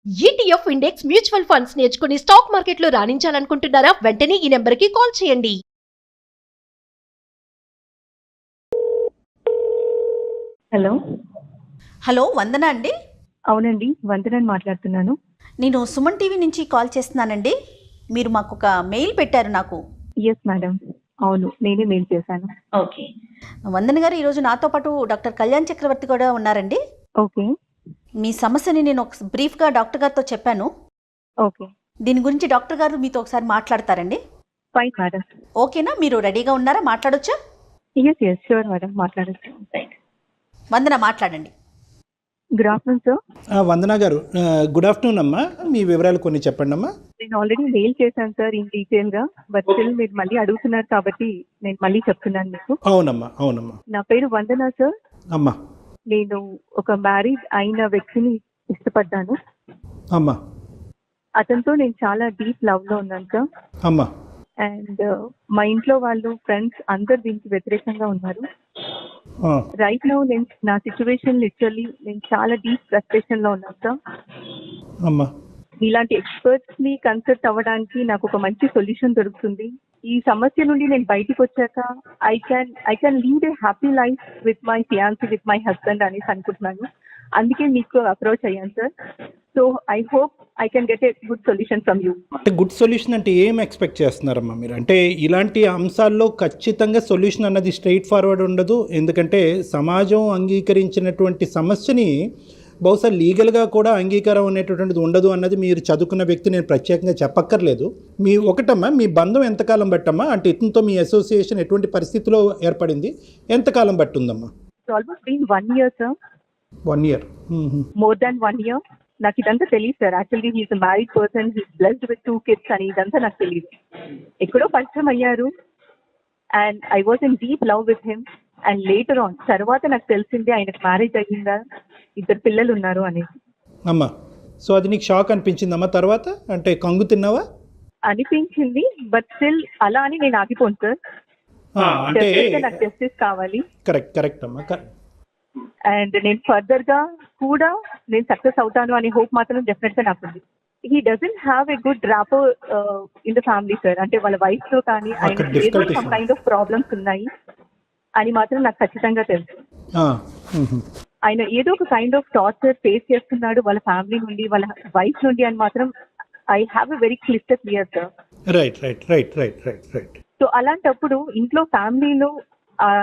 ETF index mutual funds నేర్చుకుని stock మార్కెట్లో రాణించాలనుకుంటున్నారా? వెంటనే ఈ నెంబర్కి కాల్ చేయండి. హలో హలో, వందన అండి. అవునండి, వందనని మాట్లాడుతున్నాను. నేను సుమన్ టీవీ నుంచి కాల్ చేస్తున్నానండి. మీరు మాకు ఒక మెయిల్ పెట్టారు నాకు. ఎస్ మేడం, అవును, నేనే మెయిల్ చేశాను. ఓకే. వందన గారు, ఈరోజు నాతో పాటు డాక్టర్ కళ్యాణ్ చక్రవర్తి కూడా ఉన్నారండి. ఓకే మీ సమస్యని నేను ఒక బ్రీఫ్గా డాక్టర్ గారితో చెప్పాను. ఓకే దీని గురించి డాక్టర్ గారు మీతో ఒకసారి మాట్లాడతారండి. Fine madam. ఓకేనా? మీరు రెడీగా ఉన్నారా? మాట్లాడొచ్చా? ఎస్ ఎస్ షూర్ మేడం, మాట్లాడచ్చు. వందన, మాట్లాడండి. Good afternoon sir. వందన గారు, గుడ్ ఆఫ్టర్నూన్ అమ్మా. మీ వివరాలు కొన్ని చెప్పండి అమ్మా. నేను ఆల్రెడీ మెయిల్ చేశాను సార్ ఇన్ డీటెయిల్గా, బట్ స్టిల్ మీరు మళ్ళీ అడుగుతున్నారు కాబట్టి నేను మళ్ళీ చెప్తున్నాను మీకు. అవునమ్మా, అవునమ్మా. నా పేరు వందన సార్. అమ్మా. నేను ఒక మ్యారీడ్ అయిన వ్యక్తిని ఇష్టపడ్డాను. అమ్మా. అతనితో నేను చాలా డీప్ లవ్లో ఉన్నాను సార్. అమ్మా. అండ్ మా ఇంట్లో వాళ్ళు, ఫ్రెండ్స్ అందరు దీనికి వ్యతిరేకంగా ఉన్నారు. ఆ, రైట్ నౌ నేను నా సిచ్యువేషన్ లిటరల్లీ నేను చాలా డీప్ ఫ్రస్ట్రేషన్ లో ఉన్నాను సార్. అమ్మా. ఇలాంటి ఎక్స్పర్ట్స్ ని కన్సల్ట్ అవ్వడానికి నాకు ఒక మంచి సొల్యూషన్ దొరుకుతుంది. ఈ సమస్య నుండి నేను బయటికి వచ్చాక I can lead a happy life with my fiancee, with my husband అనేసి అనుకుంటున్నాను. అందుకే మీకు అప్రోచ్ అయ్యాను sir. So I hope I can get a good solution from you. అంటే గుడ్ సొల్యూషన్ అంటే ఏం ఎక్స్పెక్ట్ చేస్తున్నారమ్మా మీరు? అంటే ఇలాంటి అంశాల్లో ఖచ్చితంగా సొల్యూషన్ అన్నది స్ట్రైట్ ఫార్వర్డ్ ఉండదు. ఎందుకంటే సమాజం అంగీకరించినటువంటి సమస్యని బహుశా లీగల్గా కూడా అంగీకారం అనేటటువంటిది ఉండదు అన్నది మీరు చదువుకున్న వ్యక్తి నేను ప్రత్యేకంగా చెప్పక్కర్లేదు. మీ ఒకటమ్మా, మీ బంధం ఎంతకాలం బట్టమ్మా? అంటే ఇతనితో మీ అసోసియేషన్ ఎటువంటి పరిస్థితిలో ఏర్పడింది? ఎంతకాలం బట్టి ఉందమ్మా? Almost been 1 year sir. 1 year. More than 1 year. నాకు ఇదంతా తెలియదు sir. Actually he's a married person, he's blessed with 2 kids అని ఇదంతా నాకు తెలియదు. ఎక్కడో పరిచయం అయ్యారు and I was in deep love with him. And later on తర్వాత నాకు తెలిసింది ఆయనకు మ్యారేజ్ అయ్యిందా, 2 పిల్లలు ఉన్నారు అనేసి. అమ్మా, సో అది నీకు షాక్ అనిపించిందమ్మా తర్వాత? అంటే కంగు తిన్నావా? అనిపించింది, బట్ స్టిల్ అలా అని నేను ఆగిపోను సార్. అంటే నాకు జస్టిస్ కావాలి. కరెక్ట్ అమ్మా. అండ్ నేను ఫర్దర్ గా కూడా నేను సక్సెస్ అవుతాను అనే హోప్ మాత్రం డెఫినెట్ గా నాకుంది. He doesn't have a good rapport in the family sir. అంటే వాళ్ళ వైఫ్ తో కానీ ఆయన ఏదో సమ్ కైండ్ ఆఫ్ ప్రాబ్లమ్స్ ఉన్నాయి అని మాత్రం నాకు ఖచ్చితంగా తెలుసు. ఆయన ఏదో ఒక కైండ్ ఆఫ్ టార్చర్ ఫేస్ చేస్తున్నాడు వాళ్ళ ఫ్యామిలీ నుండి, వాళ్ళ వైఫ్ నుండి అని మాత్రం I have a very clear sir. Right. So అలాంటప్పుడు ఇంట్లో ఫ్యామిలీలో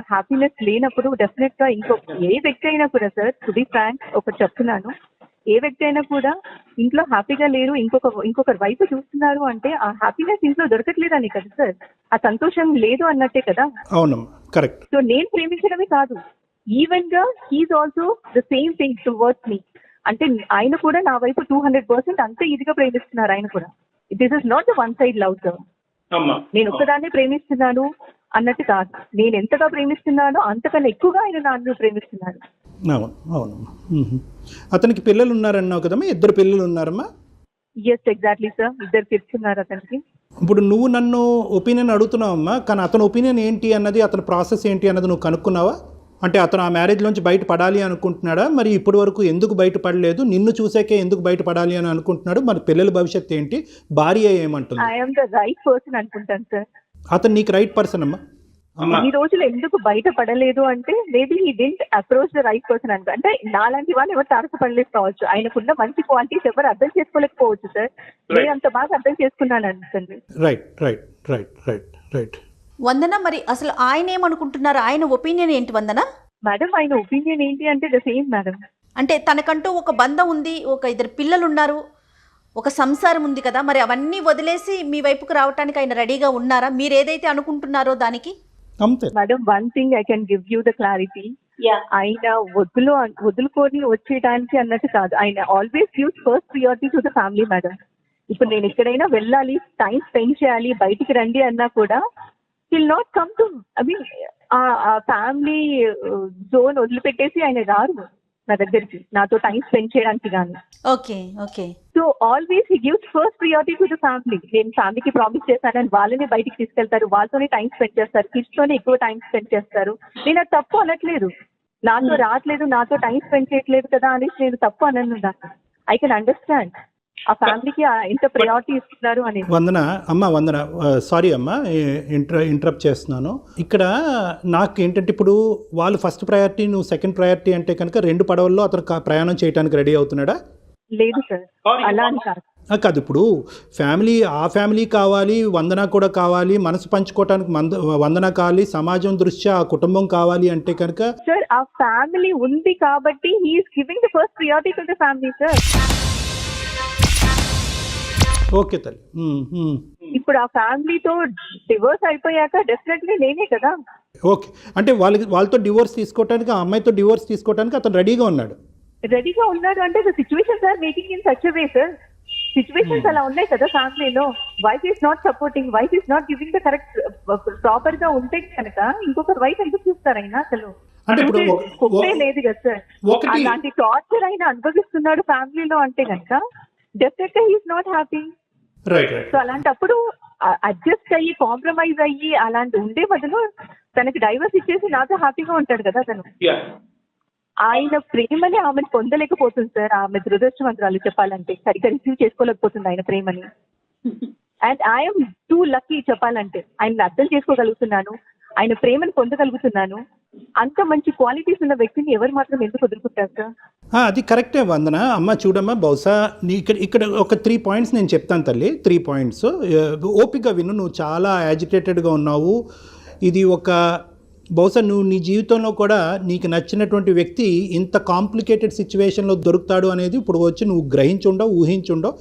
హ్యాపీనెస్ లేనప్పుడు డెఫినెట్ గా ఏ వ్యక్తి అయినా కూడా సార్, టు బి ఫ్రాంక్ ఒకటి చెప్తున్నాను, ఏ వ్యక్తి అయినా కూడా ఇంట్లో హ్యాపీగా లేరు, ఇంకొకరి వైపు చూస్తున్నారు అంటే ఆ హ్యాపీనెస్ ఇంట్లో దొరకట్లేదని కదా సార్, ఆ సంతోషం లేదు అన్నట్టే కదా. అవునమ్మా, కరెక్ట్. సో నేను ప్రేమించడమే కాదు, ఈవెన్ గా he's also the same thing towards me. అంటే ఆయన కూడా నా వైపు 200% అంతే ఇదిగా ప్రేమిస్తున్నారు ఆయన కూడా. This is not the one side love sir. నేను ఒక్కదాన్నే ప్రేమిస్తున్నాను అన్నట్టు కాదు, నేను ఎంతగా ప్రేమిస్తున్నానో అంతకన్నా ఎక్కువగా ఆయన నన్ను ప్రేమిస్తున్నాడు. అవునమ్మా. అతనికి పిల్లలు ఉన్నారన్నావు కదమ్మా? 2 పిల్లలు ఉన్నారమ్మా? ఎస్ ఎగ్జాక్ట్లీ సార్, 2 kids ఉన్నారు అతనికి. ఇప్పుడు నువ్వు నన్ను ఒపీనియన్ అడుగుతున్నావమ్మా, కానీ అతని ఒపీనియన్ ఏంటి అన్నది, అతని ప్రాసెస్ ఏంటి అన్నది నువ్వు కనుక్కున్నావా? అంటే అతను ఆ మ్యారేజ్లోంచి బయటపడాలి అనుకుంటున్నాడా? మరి ఇప్పటి వరకు ఎందుకు బయటపడలేదు? నిన్ను చూసాకే ఎందుకు బయటపడాలి అని అనుకుంటున్నాడు? మరి పిల్లల భవిష్యత్తు ఏంటి? భార్య ఏమంటుంది? ఐఎమ్ ద రైట్ పర్సన్ అనుకుంటాను సార్. అతను నీకు రైట్ పర్సన్ అమ్మా. ఈ రోజులు ఎందుకు బయటపడలేదు అంటే maybe he didn't approach the right person అంటే నాలాంటి వాళ్ళు ఎవరు తారసపడలేదు కావచ్చు, ఆయనకున్న మంచి క్వాలిటీస్ ఎవరు అర్థం చేసుకోలేకపోవచ్చు సార్. నేను అంత బాగా అర్థం చేసుకున్నాను అనుకోండి. రైట్. వందన, మరి అసలు ఆయన ఏమనుకుంటున్నారు? ఆయన ఒపీనియన్ ఏంటి వందన? మేడం ఆయన ఒపీనియన్ ఏంటి అంటే ద సేమ్ మేడం. అంటే తనకంటూ ఒక బంధం ఉంది, ఒక 2 పిల్లలు ఉన్నారు, ఒక సంసారం ఉంది కదా, మరి అవన్నీ వదిలేసి మీ వైపుకు రావడానికి ఆయన రెడీగా ఉన్నారా? మీరు ఏదైతే అనుకుంటున్నారో దానికి? అంతే madam, one thing I can give you the clarity. ఆయన వదులుకొని వచ్చేయడానికి అన్నట్టు కాదు, ఆయన always gives first priority to the family madam. ఇప్పుడు నేను ఎక్కడైనా వెళ్ళాలి, టైం స్పెండ్ చేయాలి, బయటికి రండి అన్నా కూడా will not come to, I mean ఆ ఫ్యామిలీ జోన్ వదిలిపెట్టేసి ఆయన రారు నా దగ్గరికి నాతో టైం స్పెండ్ చేయడానికి కానీ. Okay. So always he gives first priority to the family. నేను ఫ్యామిలీకి ప్రామిస్ చేశానని వాళ్ళని బయటికి తీసుకెళ్తారు, వాళ్ళతోనే టైం స్పెండ్ చేస్తారు, కిడ్స్ తోనే ఎక్కువ టైం స్పెండ్ చేస్తారు. నేను అది తప్పు అనట్లేదు, నాతో రావట్లేదు, నాతో టైం స్పెండ్ చేయట్లేదు కదా అనేసి నేను తప్పు అనను. I can understand. ఆ ఫ్యామిలీకి ఎంత ప్రయారిటీ ఇస్తున్నారు అనేది. వందన సారీ అమ్మా, ఇంటరప్ట్ చేస్తున్నాను. ఇక్కడ నాకు ఏంటంటే ఇప్పుడు వాళ్ళు ఫస్ట్ ప్రయారిటీ, నువ్వు సెకండ్ ప్రయారిటీ అంటే కనుక 2 పడవల్లో అతను ప్రయాణం చేయడానికి రెడీ అవుతున్నాడా? లేదు సార్, అలా అని కాదు. కాదు, ఇప్పుడు ఆ ఫ్యామిలీ కావాలి, వందన కూడా కావాలి, మనసు పంచుకోవటానికి వందన కావాలి, సమాజం దృష్ట్యా ఆ కుటుంబం కావాలి అంటే కనుక సార్ ఆ ఫ్యామిలీ ఉంది కాబట్టి he's giving the first priority to the family sir. Okay తల్లి. ఇప్పుడు ఆ ఫ్యామిలీతో డివోర్స్ అయిపోయాక డెఫినెట్లీ నేనే కదా. ఓకే, అంటే వాళ్ళతో డివోర్స్ తీసుకోవటానికి, ఆ అమ్మాయితో డివోర్స్ తీసుకోవటానికి అతను రెడీగా ఉన్నాడు అంటే the situations are making in such a way sir. Situations అలా ఉన్నాయి కదా ఫ్యామిలీలో. Wife is not supporting, wife is not giving the correct proper గా ఉంటే కనుక ఇంకొకరు వైఫ్ ఎందుకు చూస్తారు అయినా? అసలు లేదు కదా సార్. అలాంటి టార్చర్ అయినా అనుభవిస్తున్నాడు ఫ్యామిలీలో అంటే కనుక డెఫినెట్ గా హీఈస్ నాట్ హ్యాపీ. సో అలాంటప్పుడు అడ్జస్ట్ అయ్యి కాంప్రమైజ్ అయ్యి అలాంటి ఉండే బదులు తనకి డైవర్స్ ఇచ్చేసి నాతో హ్యాపీగా ఉంటాడు కదా తను. ఆయన ప్రేమని ఆమెను పొందలేకపోతుంది సార్. ఆమె దురదృష్టవంతురాలు చెప్పాలంటే, సరిగ్గా రిసీవ్ చేసుకోలేకపోతుంది ఆయన ప్రేమని. అండ్ ఐఎమ్ టూ లక్కీ చెప్పాలంటే. ఆయన అర్థం చేసుకోగలుగుతున్నాను, ఆయన ప్రేమను పొందగలుగుతున్నాను. అంత మంచి క్వాలిటీస్ ఉన్న వ్యక్తిని ఎవరు మాత్రం ఎందుకు వదులుకుంటారు సార్? అది కరెక్టే వందన. అమ్మ చూడమ్మా, బహుశా ఇక్కడ ఒక 3 పాయింట్స్ నేను చెప్తాను తల్లి. 3 పాయింట్స్ ఓపిక విను. నువ్వు చాలా యాజిటేటెడ్గా ఉన్నావు. ఇది బహుశా నువ్వు నీ జీవితంలో కూడా నీకు నచ్చినటువంటి వ్యక్తి ఇంత కాంప్లికేటెడ్ సిచ్యువేషన్లో దొరుకుతాడు అనేది ఇప్పుడు వచ్చి నువ్వు గ్రహించుండవు, ఊహించుండవు.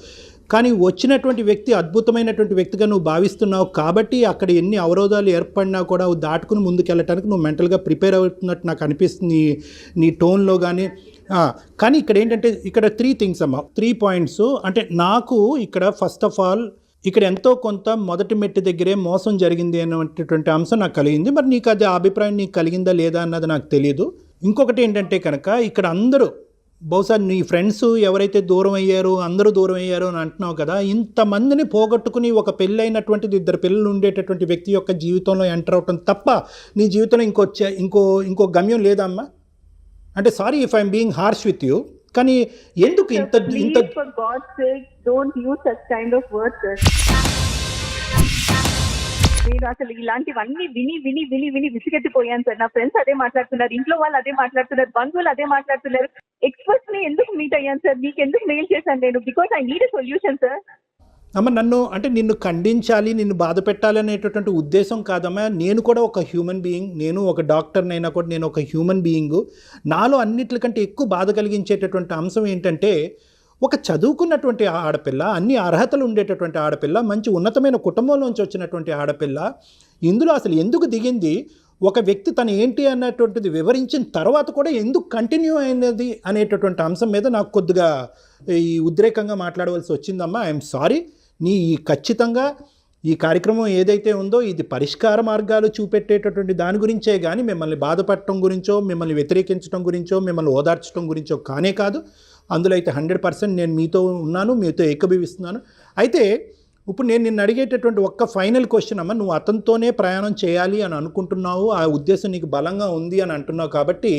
కానీ వచ్చినటువంటి వ్యక్తి అద్భుతమైనటువంటి వ్యక్తిగా నువ్వు భావిస్తున్నావు కాబట్టి అక్కడ ఎన్ని అవరోధాలు ఏర్పడినా కూడా దాటుకుని ముందుకెళ్ళటానికి నువ్వు మెంటల్గా ప్రిపేర్ అవుతున్నట్టు నాకు అనిపిస్తుంది నీ టోన్లో కానీ. కానీ ఇక్కడ ఏంటంటే ఇక్కడ 3 థింగ్స్ అమ్మ, 3 పాయింట్స్. అంటే నాకు ఇక్కడ ఫస్ట్ ఆఫ్ ఆల్ ఇక్కడ ఎంతో కొంత మొదటి మెట్టు దగ్గరే మోసం జరిగింది అనేటువంటి అంశం నాకు కలిగింది. మరి నీకు అది అభిప్రాయం నీకు కలిగిందా లేదా అన్నది నాకు తెలియదు. ఇంకొకటి ఏంటంటే కనుక ఇక్కడ అందరూ బహుశా నీ ఫ్రెండ్స్ ఎవరైతే దూరం అయ్యారో అందరూ దూరం అయ్యారు అని అంటున్నావు కదా, ఇంతమందిని పోగొట్టుకుని ఒక పెళ్ళైనటువంటిది 2 పిల్లలు ఉండేటటువంటి వ్యక్తి యొక్క జీవితంలో ఎంటర్ అవటం తప్ప నీ జీవితంలో ఇంకో గమ్యం లేదా అమ్మా? అంటే sorry if I'm being harsh with you, కానీ ఎందుకు ఇంత for God's sake don't use such kind of words sir. నేను అసలు ఇలాంటివన్నీ విని విని విని విని విసిగెత్తిపోయాను సార్. నా ఫ్రెండ్స్ అదే మాట్లాడుతున్నారు, ఇంట్లో వాళ్ళు అదే మాట్లాడుతున్నారు, బంధువులు అదే మాట్లాడుతున్నారు. ఎక్స్పర్ట్స్ ని ఎందుకు మీట్ అయ్యాను సార్, మీకు ఎందుకు మెయిల్ చేశాను నేను? Because I need a solution sir. అమ్మ నిన్ను ఖండించాలి, నిన్ను బాధ పెట్టాలి అనేటటువంటి ఉద్దేశం కాదమ్మా. నేను కూడా ఒక హ్యూమన్ బీయింగ్, నేను ఒక డాక్టర్ని అయినా కూడా నేను ఒక హ్యూమన్ బీయింగు. నాలో అన్నిటికంటే ఎక్కువ బాధ కలిగించేటటువంటి అంశం ఏంటంటే ఒక చదువుకున్నటువంటి ఆడపిల్ల, అన్ని అర్హతలు ఉండేటటువంటి ఆడపిల్ల, మంచి ఉన్నతమైన కుటుంబంలోంచి వచ్చినటువంటి ఆడపిల్ల ఇందులో అసలు ఎందుకు దిగింది? ఒక వ్యక్తి తను ఏంటి అన్నటువంటిది వివరించిన తర్వాత కూడా ఎందుకు కంటిన్యూ అయినది అనేటటువంటి అంశం మీద నాకు కొద్దిగా ఈ ఉద్రేకంగా మాట్లాడవలసి వచ్చిందమ్మా. I'm sorry. ఖచ్చితంగా ఈ కార్యక్రమం ఏదైతే ఉందో ఇది పరిష్కార మార్గాలు చూపెట్టేటటువంటి దాని గురించే కానీ మిమ్మల్ని బాధపడటం గురించో, మిమ్మల్ని వ్యతిరేకించడం గురించో, మిమ్మల్ని ఓదార్చడం గురించో కానే కాదు. అందులో అయితే 100% నేను మీతో ఉన్నాను, మీతో ఏకీభవిస్తున్నాను. అయితే ఇప్పుడు నేను నిన్ను అడిగేటటువంటి ఒక్క ఫైనల్ క్వశ్చన్ అమ్మ, నువ్వు అతనితోనే ప్రయాణం చేయాలి అని అనుకుంటున్నావు, ఆ ఉద్దేశం నీకు బలంగా ఉంది అని అంటున్నావు కాబట్టి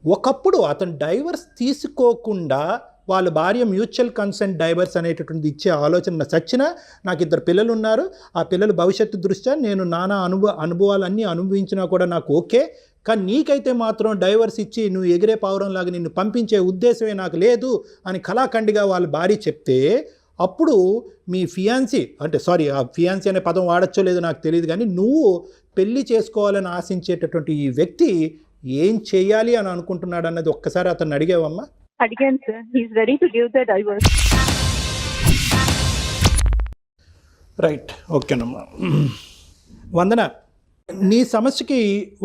ఒకప్పుడు అతను డైవర్స్ తీసుకోకుండా వాళ్ళ భార్య మ్యూచువల్ కన్సెంట్ డైవర్స్ అనేటటువంటి ఇచ్చే ఆలోచన చచ్చినా నాకు 2 పిల్లలు ఉన్నారు, ఆ పిల్లల భవిష్యత్తు దృష్ట్యా నేను నానా అనుభవాలన్నీ అనుభవించినా కూడా నాకు ఓకే, కానీ నీకైతే మాత్రం డైవర్స్ ఇచ్చి నువ్వు ఎగిరే పావురంలాగా నిన్ను పంపించే ఉద్దేశమే నాకు లేదు అని కళాఖండిగా వాళ్ళ భార్య చెప్తే అప్పుడు మీ ఫియాన్సీ ఆ ఫియాన్సీ అనే పదం వాడచ్చో లేదో నాకు తెలియదు, కానీ నువ్వు పెళ్లి చేసుకోవాలని ఆశించేటటువంటి ఈ వ్యక్తి ఏం చేయాలి అని అనుకుంటున్నాడు అన్నది ఒక్కసారి అతన్ని అడిగావమ్మా? అడిగాను sir. He's ready to give the divorce. Right, ఓకేనమ్మా. వందన, నీ సమస్యకి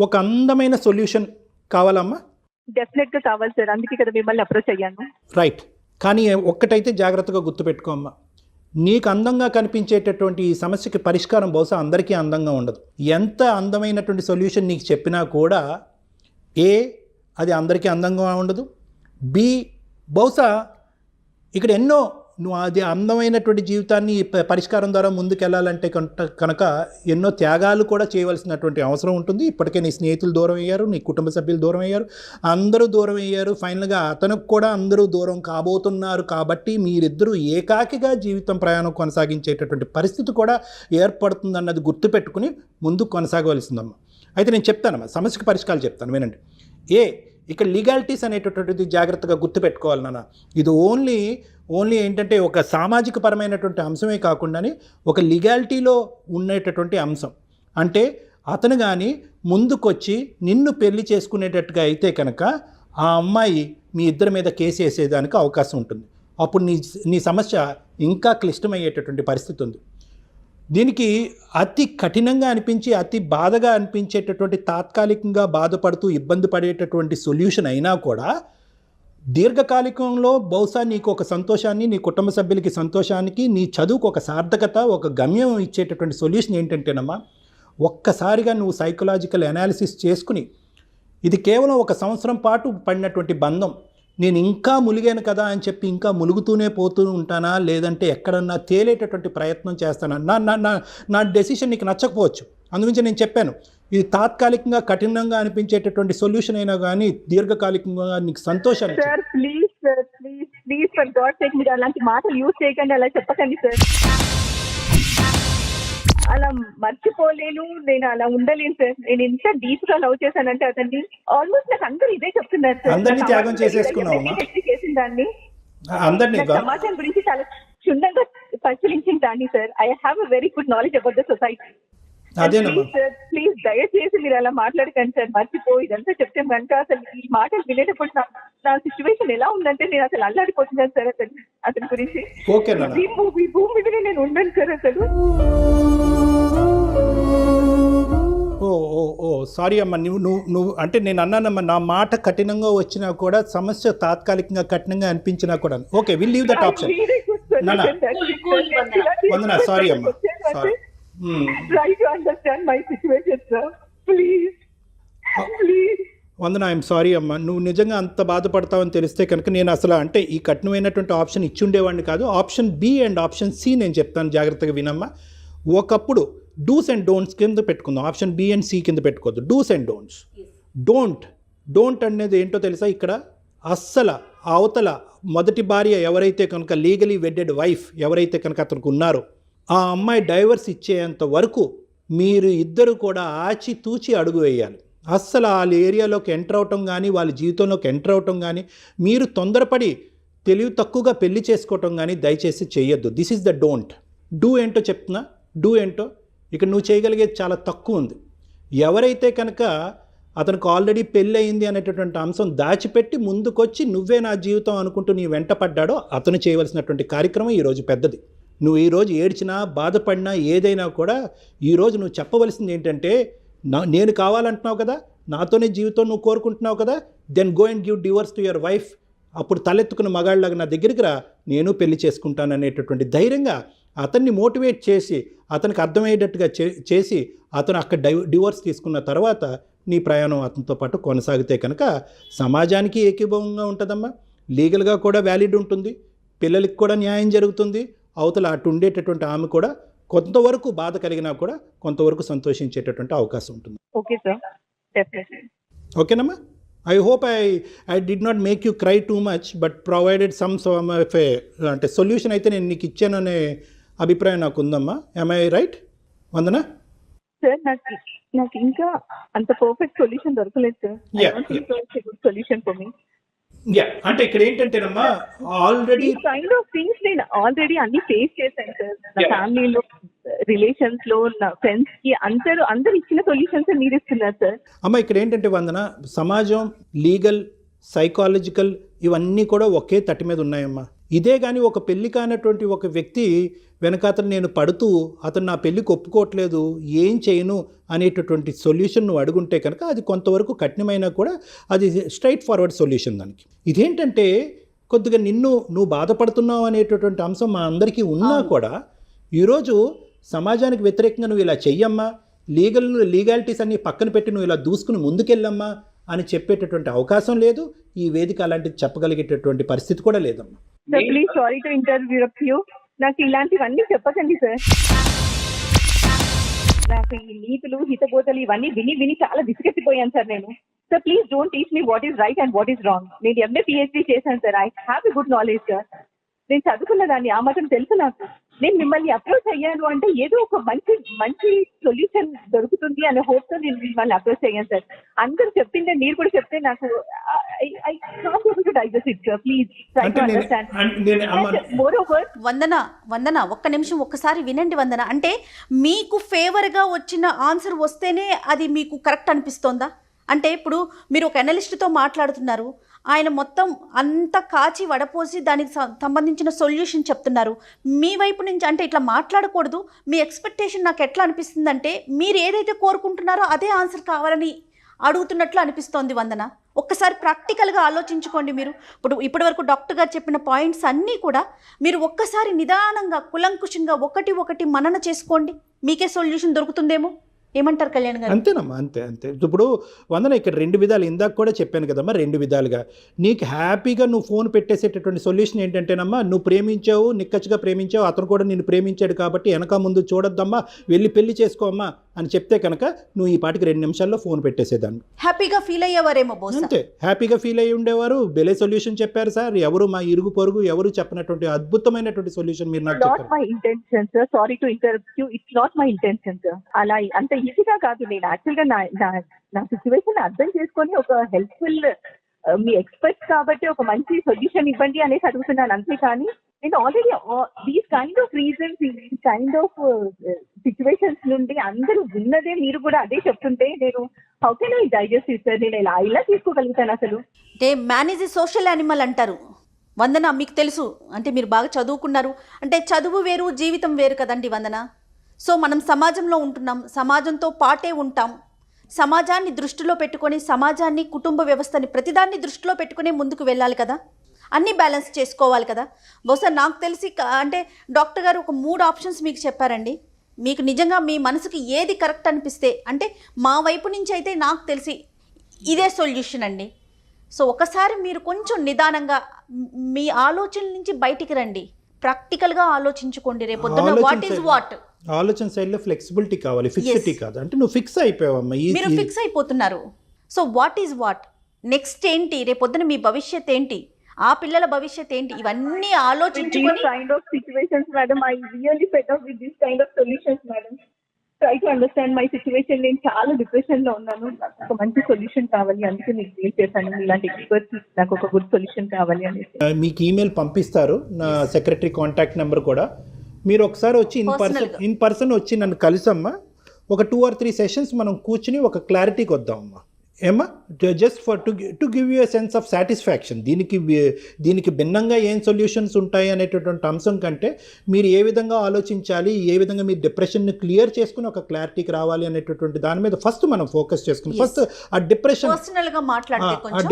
ఒక అందమైన సొల్యూషన్ కావాలమ్మా? డెఫినెట్గా కావాలి సార్, అందుకే కదా మిమ్మల్ని అప్రోచ్ అయ్యాను. రైట్, కానీ ఒక్కటైతే జాగ్రత్తగా గుర్తుపెట్టుకోమ్మా, నీకు అందంగా కనిపించేటటువంటి ఈ సమస్యకి పరిష్కారం బహుశా అందరికీ అందంగా ఉండదు. ఎంత అందమైనటువంటి సొల్యూషన్ నీకు చెప్పినా కూడా అది అందరికీ అందంగా ఉండదు. బహుశా ఇక్కడ ఎన్నో నువ్వు అది అందమైనటువంటి జీవితాన్ని పరిష్కారం ద్వారా ముందుకెళ్ళాలంటే కనుక ఎన్నో త్యాగాలు కూడా చేయవలసినటువంటి అవసరం ఉంటుంది. ఇప్పటికే నీ స్నేహితులు దూరం అయ్యారు, నీ కుటుంబ సభ్యులు దూరం అయ్యారు, అందరూ దూరం అయ్యారు. ఫైనల్గా అతనికి కూడా అందరూ దూరం కాబోతున్నారు. కాబట్టి మీరిద్దరూ ఏకాకిగా జీవితం ప్రయాణం కొనసాగించేటటువంటి పరిస్థితి కూడా ఏర్పడుతుందన్నది గుర్తుపెట్టుకుని ముందుకు కొనసాగవలసిందమ్మా. అయితే నేను చెప్తానమ్మా, సమస్యకు పరిష్కారాలు చెప్తాను, వినండి. ఇక్కడ లీగాలిటీస్ అనేటటువంటిది జాగ్రత్తగా గుర్తుపెట్టుకోవాలి నాన్న. ఇది ఓన్లీ ఏంటంటే ఒక సామాజిక పరమైనటువంటి అంశమే కాకుండానే ఒక లీగాలిటీలో ఉండేటటువంటి అంశం. అంటే అతను కానీ ముందుకొచ్చి నిన్ను పెళ్లి చేసుకునేటట్టుగా అయితే కనుక ఆ అమ్మాయి మీ ఇద్దరి మీద కేసు వేసేదానికి అవకాశం ఉంటుంది. అప్పుడు నీ సమస్య ఇంకా క్లిష్టమయ్యేటటువంటి పరిస్థితి ఉంది. దీనికి అతి కఠినంగా అనిపించి అతి బాధగా అనిపించేటటువంటి తాత్కాలికంగా బాధపడుతూ ఇబ్బంది పడేటటువంటి సొల్యూషన్ అయినా కూడా దీర్ఘకాలికంలో బహుశా నీకు ఒక సంతోషాన్ని, నీ కుటుంబ సభ్యులకి సంతోషానికి, నీ చదువుకు ఒక సార్థకత, ఒక గమ్యం ఇచ్చేటటువంటి సొల్యూషన్ ఏంటంటేనమ్మా, ఒక్కసారిగా నువ్వు సైకలాజికల్ అనాలిసిస్ చేసుకుని ఇది కేవలం 1 సంవత్సరం పాటు పడినటువంటి బంధం, నేను ఇంకా ములిగాను కదా అని చెప్పి ఇంకా ములుగుతూనే పోతూ ఉంటానా, లేదంటే ఎక్కడన్నా తేలేటటువంటి ప్రయత్నం చేస్తానా? నా డెసిషన్ నీకు నచ్చకపోవచ్చు. అందుగురించి నేను చెప్పాను, ఇది తాత్కాలికంగా కఠినంగా అనిపించేటటువంటి సొల్యూషన్ అయినా కానీ దీర్ఘకాలికంగా నీకు సంతోషాన్ని. Sir please for God sake మీరు అలాంటి మాటలు యూజ్ చేయకండి, అలా చెప్పకండి సార్. అలా మర్చిపోలేను, నేను అలా ఉండలేను సార్. నేను ఎంత డీప్ గా లవ్ చేశానంటే అతన్ని, ఆల్మోస్ట్ నాకు అందరూ ఇదే చెప్తున్నారు సార్. అందరినీ త్యాగం చేసేసుకున్నావు చేసిన దాన్ని, అందరినీ సమాజం గురించి చాలా క్షుణ్ణంగా పరిశీలించిన దాన్ని sir. I have a very good knowledge about the society. Please దయచేసి మీరు అలా మాట్లాడకండి సార్. మర్చిపోయి ఇదంతా చెప్తే కనుక అసలు ఈ మాటలు వినేటప్పుడు నా సిచ్యువేషన్ ఎలా ఉందంటే నేను అసలు అల్లాడిపోతున్నాను సార్ అతని గురించి. ఈ భూమి మీద నేను ఉండను సార్ అసలు. సారీ అమ్మా, నువ్వు అంటే నేను అన్నానమ్మా, నా మాట కఠినంగా వచ్చినా కూడా సమస్య తాత్కాలికంగా కఠినంగా అనిపించినా కూడా okay, will leave that option. Vandana, sorry అమ్మా, sorry. Try to understand my situation, sir. Please. Vandana, I'm sorry అమ్మా. నువ్వు నిజంగా అంత బాధపడతావని తెలిస్తే కనుక నేను అసలు అంటే ఈ కఠినమైనటువంటి ఆప్షన్ ఇచ్చుండేవాడిని కాదు. Option B and option C నేను చెప్తాను, జాగ్రత్తగా వినమ్మా. ఒకప్పుడు డూస్ అండ్ డోంట్స్ కింద పెట్టుకుందాం, ఆప్షన్ బి అండ్ సి కింద పెట్టుకోవద్దు. Dos and don'ts. డోంట్ అనేది ఏంటో తెలుసా? ఇక్కడ అస్సలు అవతల మొదటి భార్య ఎవరైతే కనుక లీగలీ వెడ్డెడ్ వైఫ్ ఎవరైతే కనుక అతనికి ఉన్నారో ఆ అమ్మాయి డైవర్స్ ఇచ్చేంత వరకు మీరు ఇద్దరు కూడా ఆచితూచి అడుగు వేయాలి. అస్సలు వాళ్ళ ఏరియాలోకి ఎంటర్ అవటం కానీ వాళ్ళ జీవితంలోకి ఎంటర్ అవటం కానీ మీరు తొందరపడి తెలివి తక్కువగా పెళ్లి చేసుకోవటం కానీ దయచేసి చేయొద్దు. This is the don't. Do ఏంటో చెప్తున్నా, డూ ఏంటో ఇక్కడ నువ్వు చేయగలిగేది చాలా తక్కువ ఉంది. ఎవరైతే కనుక అతనికి ఆల్రెడీ పెళ్ళి అయింది అనేటటువంటి అంశం దాచిపెట్టి ముందుకొచ్చి నువ్వే నా జీవితం అనుకుంటూ నీ వెంట పడ్డాడో అతను చేయవలసినటువంటి కార్యక్రమం ఈరోజు పెద్దది. నువ్వు ఈరోజు ఏడ్చినా బాధపడినా ఏదైనా కూడా ఈరోజు నువ్వు చెప్పవలసింది ఏంటంటే, నేను కావాలంటున్నావు కదా, నాతోనే జీవితం నువ్వు కోరుకుంటున్నావు కదా, then go and give divorce to your wife. అప్పుడు తలెత్తుకున్న మగాళ్ళలాగా నా దగ్గరికి రా, నేను పెళ్లి చేసుకుంటాను అనేటటువంటి ధైర్యంగా అతన్ని మోటివేట్ చేసి అతనికి అర్థమయ్యేటట్టుగా చేసి అతను అక్కడ డివోర్స్ తీసుకున్న తర్వాత నీ ప్రయాణం అతనితో పాటు కొనసాగితే కనుక సమాజానికి ఏకీభవంగా ఉంటుందమ్మా, లీగల్గా కూడా వ్యాలిడ్ ఉంటుంది, పిల్లలకి కూడా న్యాయం జరుగుతుంది, అవతల అటు ఉండేటటువంటి ఆమె కూడా కొంతవరకు బాధ కలిగినా కూడా కొంతవరకు సంతోషించేటటువంటి అవకాశం ఉంటుంది. Okay sir, definitely. ఓకేనమ్మా. I hope I did not make you cry too much but provided some of a అంటే సొల్యూషన్ అయితే నేను నీకు ఇచ్చాననే అభిప్రాయం నాకు ఉందమ్మా. am I right Vandana? Sir నాకు ఇంకా అంత పర్ఫెక్ట్ సొల్యూషన్ దొరకలేదు సార్. Solution for me. అంటే ఇక్కడ ఏంటంటేనమ్మా, ఆల్రెడీ కైండ్ ఆఫ్ థింగ్స్ నేను ఆల్రెడీ అన్ని ఫేస్ చేశాను సార్. నా ఫ్యామిలీలో, రిలేషన్స్ లో, నా ఫ్రెండ్స్ కి అందరు ఇచ్చిన సొల్యూషన్స్ మీరు ఇస్తున్నారు సార్. అమ్మ ఇక్కడ ఏంటంటే వందన, సమాజం, లీగల్, సైకాలజికల్ ఇవన్నీ కూడా ఒకే తట్టి మీద ఉన్నాయమ్మా. ఇదే కానీ ఒక పెళ్లి కానటువంటి ఒక వ్యక్తి వెనకాతలు నేను పడుతూ అతను నా పెళ్ళికి ఒప్పుకోవట్లేదు, ఏం చేయను అనేటటువంటి సొల్యూషన్ నువ్వు అడుగుంటే కనుక అది కొంతవరకు కఠినమైనా కూడా అది స్ట్రైట్ ఫార్వర్డ్ సొల్యూషన్ దానికి. ఇదేంటంటే కొద్దిగా నువ్వు బాధపడుతున్నావు అనేటటువంటి అంశం మా అందరికీ ఉన్నా కూడా ఈరోజు సమాజానికి వ్యతిరేకంగా నువ్వు ఇలా చెయ్యమ్మా, లీగాలిటీస్ అన్ని పక్కన పెట్టి నువ్వు ఇలా దూసుకుని ముందుకెళ్ళమ్మా అని చెప్పేటటువంటి అవకాశం లేదు. ఈ వేదిక అలాంటిది చెప్పగలిగేటటువంటి పరిస్థితి కూడా లేదమ్మా. Sir please sorry to interrupt you. నాకు ఇలాంటివన్నీ చెప్పకండి సార్. నాకు ఈ నీతులు హితబోధలు ఇవన్నీ విని విని చాలా విసిగెత్తిపోయాను సార్ నేను. Sir please don't teach me what is right and what is wrong. నేను ఎంఏ పిహెచ్డీ చేశాను sir. I have a good knowledge sir. నేను చదువుకున్న దాన్ని ఆ మాత్రం తెలుసు నాకు. నేను మిమ్మల్ని అప్రోచ్ అయ్యాను అంటే ఏదో ఒక మంచి మంచి సొల్యూషన్ దొరుకుతుంది అనే హోప్తో నేను మిమ్మల్ని అప్రోచ్ అయ్యాను సార్. అందరూ చెప్పిందే మీరు కూడా చెప్తే నాకు I can't able to digest it sir. Please try to understand. Moreover Vandana ఒక్క నిమిషం ఒక్కసారి వినండి వందన. అంటే మీకు ఫేవర్గా వచ్చిన ఆన్సర్ వస్తేనే అది మీకు కరెక్ట్ అనిపిస్తోందా? అంటే ఇప్పుడు మీరు ఒక అనలిస్ట్తో మాట్లాడుతున్నారు, ఆయన మొత్తం అంతా కాచి వడపోసి దానికి సంబంధించిన సొల్యూషన్ చెప్తున్నారు. మీ వైపు నుంచి అంటే ఇట్లా మాట్లాడకూడదు, మీ ఎక్స్పెక్టేషన్ నాకు ఎట్లా అనిపిస్తుందంటే మీరు ఏదైతే కోరుకుంటున్నారో అదే ఆన్సర్ కావాలని అడుగుతున్నట్లు అనిపిస్తోంది వందన. ఒక్కసారి ప్రాక్టికల్గా ఆలోచించుకోండి. మీరు ఇప్పటి వరకు డాక్టర్ గారు చెప్పిన పాయింట్స్ అన్నీ కూడా మీరు ఒక్కసారి నిదానంగా కులంకుశంగా ఒకటి మనన చేసుకోండి, మీకే సొల్యూషన్ దొరుకుతుందేమో. ఏమంటారు కళ్యాణ్ గారు? అంతేనమ్మా, అంతే. ఇప్పుడు వందన ఇక్కడ 2 విధాలు, ఇందాక కూడా చెప్పాను కదమ్మా, 2 విధాలుగా నీకు హ్యాపీగా నువ్వు ఫోన్ పెట్టేసేటటువంటి సొల్యూషన్ ఏంటంటేనమ్మా, నువ్వు ప్రేమించావు, నిక్కచ్చిగా ప్రేమించావు, అతను కూడా నిన్ను ప్రేమించాడు కాబట్టి వెనక ముందు చూడొద్దమ్మా, వెళ్ళి పెళ్లి చేసుకోమ్మా అని చెప్తే కనుక నువ్వు ఈ పాటికి 2 నిమిషాల్లో ఫోన్ పెట్టేసేదాన్ని. హ్యాపీగా ఫీల్ అయ్యేవారేమో బహుశా. అంతే, హ్యాపీగా ఫీల్ అయ్యి ఉండేవారు. బెలే సొల్యూషన్ చెప్పారు సార్. ఎవరు మా ఇరుగు పొరుగు ఎవరు చెప్పినటువంటి అద్భుతమైనటువంటి సొల్యూషన్ మీరు నాకు చెప్పారు. Not my intention sir. Sorry to interrupt you. It's not my intention sir. అలా అంత ఈజీగా కాదు. నేను యాక్చువల్ గా నా సిచ్యువేషన్ అర్థం చేసుకొని ఒక హెల్ప్ఫుల్ మీ ఎక్స్పర్ట్స్ కాబట్టి ఒక మంచి సొల్యూషన్ ఇవ్వండి అనేసి అడుగుతున్నాను అంతే. కానీ నేను already these kind of reasons, ఈ కైండ్ ఆఫ్ సిచ్యువేషన్స్ నుండి అందరూ విన్నదే మీరు కూడా అదే చెప్తుంటే నేను how can I digest it sir? నేను ఇలా తీసుకోగలుగుతాను అసలు? అంటే man is a social animal అంటారు వందన. మీకు తెలుసు అంటే మీరు బాగా చదువుకున్నారు. అంటే చదువు వేరు జీవితం వేరు కదండి వందన. సో మనం సమాజంలో ఉంటున్నాం, సమాజంతో పాటే ఉంటాం. సమాజాన్ని దృష్టిలో పెట్టుకొని, సమాజాన్ని, కుటుంబ వ్యవస్థని ప్రతిదాన్ని దృష్టిలో పెట్టుకుని ముందుకు వెళ్ళాలి కదా, అన్నీ బ్యాలెన్స్ చేసుకోవాలి కదా. బహుశా నాకు తెలిసి అంటే డాక్టర్ గారు ఒక 3 ఆప్షన్స్ మీకు చెప్పారండి. మీకు నిజంగా మీ మనసుకి ఏది కరెక్ట్ అనిపిస్తే, అంటే మా వైపు నుంచి అయితే నాకు తెలిసి ఇదే సొల్యూషన్ అండి. సో ఒకసారి మీరు కొంచెం నిదానంగా మీ ఆలోచనల నుంచి బయటికి రండి, ప్రాక్టికల్గా ఆలోచించుకోండి. రేపొద్దున వాట్ ఈజ్ వాట్ ఆలోచన శైలిలో ఫ్లెక్సిబిలిటీ కావాలి, ఫిక్సిటీ కాదు. అంటే నువ్వు ఫిక్స్ అయిపోయావమ్మా, మీరు ఫిక్స్ అయిపోతున్నారు. So what is what, next ఏంటి, రేపొద్దున మీ భవిష్యత్ ఏంటి, ఆ పిల్లల భవిష్యత్ ఏంటి, ఇవన్నీ ఆలోచించుకొని kind of situations madam. I really fed up with this kind of solutions madam. Try to understand my situation. నేను చాలా డిప్రెషన్ లో ఉన్నాను, నాకు ఒక మంచి సొల్యూషన్ కావాలి, అందుకే మీకు మెయిల్ చేశాను. ఇలాంటి ఎక్స్పర్ట్స్ నాకు ఒక గుడ్ సొల్యూషన్ కావాలి అనేసి. మీకు ఈమెయిల్ పంపిస్తారు, నా సెక్రటరీ కాంటాక్ట్ నెంబర్ కూడా. మీరు ఒకసారి వచ్చి ఇన్ పర్సన్ వచ్చి నన్ను కలిసమ్మా, ఒక 2 or 3 సెషన్స్ మనం కూర్చుని ఒక క్లారిటీకి వద్దామమ్మా. ఏమ్మా, just for to give you a sense of satisfaction. దీనికి భిన్నంగా ఏం సొల్యూషన్స్ ఉంటాయి అనేటటువంటి అంశం కంటే మీరు ఏ విధంగా ఆలోచించాలి, ఏ విధంగా మీరు డిప్రెషన్ని క్లియర్ చేసుకుని ఒక క్లారిటీకి రావాలి అనేటటువంటి దాని మీద ఫస్ట్ మనం ఫోకస్ చేసుకుని, ఫస్ట్ ఆ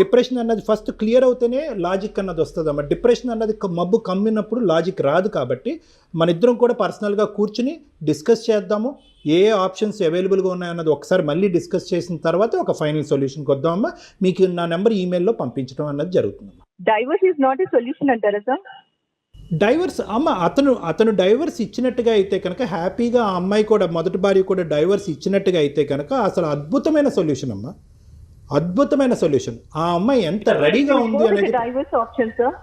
డిప్రెషన్ అన్నది ఫస్ట్ క్లియర్ అవుతేనే లాజిక్ అన్నది వస్తుంది అమ్మా. డిప్రెషన్ అన్నది మబ్బు కమ్మినప్పుడు లాజిక్ రాదు. కాబట్టి మన ఇద్దరం కూడా పర్సనల్గా కూర్చుని డిస్కస్ చేద్దాము, ఏ ఆప్షన్స్ అవైలబుల్గా ఉన్నాయన్నది ఒకసారి మళ్ళీ డిస్కస్ చేసిన తర్వాత ఒక ఫైనల్ సొల్యూషన్కి వద్దామమ్మా. మీకు నా నెంబర్ ఈమెయిల్లో పంపించడం అన్నది జరుగుతుందమ్మా. Divorce is not a solution అంటారా సార్? డైవర్స్ అమ్మ, అతను డైవర్స్ ఇచ్చినట్టుగా అయితే కనుక హ్యాపీగా, ఆ అమ్మాయి కూడా మొదటి భార్య కూడా డైవర్స్ ఇచ్చినట్టుగా అయితే కనుక అసలు అద్భుతమైన సొల్యూషన్ అమ్మా, అద్భుతమైన సొల్యూషన్. ఆ అమ్మాయి ఎంత రెడీగా ఉంది అనేది. Divorce option sir?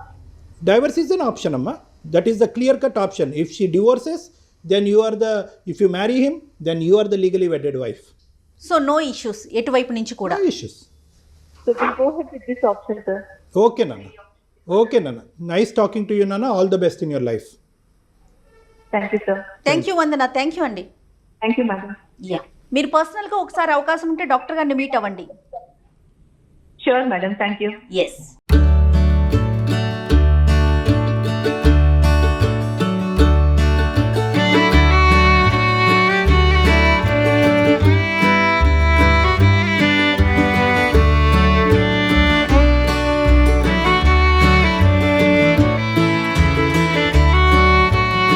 Divorce is an option అమ్మా. That is the clear cut option. If she divorces, then if you marry him, then you are the legally wedded wife. So no issues ఎటువైపు నుంచి కూడా. No issues. So we'll go ahead with this option sir. Okay nana, nice talking to you nana, all the best in your life. Thank you sir. Thank you Vandana. Thank you అండి. Thank you madam. మీరు పర్సనల్గా ఒకసారి అవకాశం ఉంటే doctor గారిని meet అవ్వండి. Sure madam, thank you. Yes.